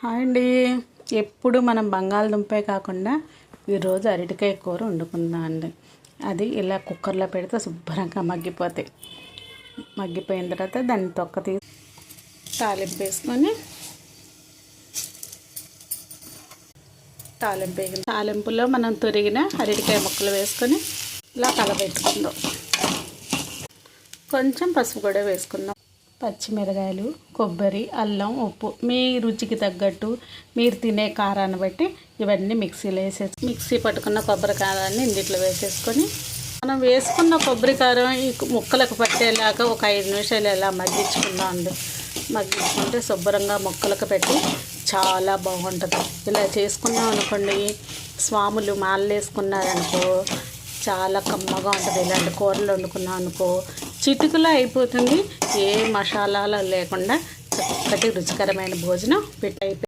Hi అండి. ఎప్పుడు మనం బంగాళదుంపే కాకుండా ఈరోజు అరటికాయ కూర వండుకుందాం అండి. అది ఇలా కుక్కర్లో పెడితే శుభ్రంగా మగ్గిపోతాయి. మగ్గిపోయిన తర్వాత దాన్ని తొక్క తీసి తాలింపు వేసుకొని తాలింపులో మనం తురిగిన అరటికాయ ముక్కలు వేసుకొని ఇలా కలబెట్టుకుందాం. కొంచెం పసుపు కూడా వేసుకుందాం. పచ్చిమిరకాయలు, కొబ్బరి, అల్లం, ఉప్పు మీ రుచికి తగ్గట్టు మీరు తినే కారాన్ని బట్టి ఇవన్నీ మిక్సీలో మిక్సీ పట్టుకున్న కొబ్బరి కారాన్ని ఇందులో వేసేసుకొని మనం వేసుకున్న కొబ్బరి కారం ఈ ముక్కలకు పట్టేలాగా ఒక 5 నిమిషాలు ఇలా మగ్గించుకుందాం అండి. మగ్గించుకుంటే శుభ్రంగా ముక్కలకు పెట్టి చాలా బాగుంటుంది. ఇలా చేసుకున్నాం అనుకోండి, స్వాములు మాలలు వేసుకున్నారనుకో చాలా కమ్మగా ఉంటుంది. ఇలాంటి కూరలు వండుకున్నాం అనుకో చిటికలో అయిపోతుంది. ఏ మసాలాలు లేకుండా చక్కటి రుచికరమైన భోజనం అయిపోయింది.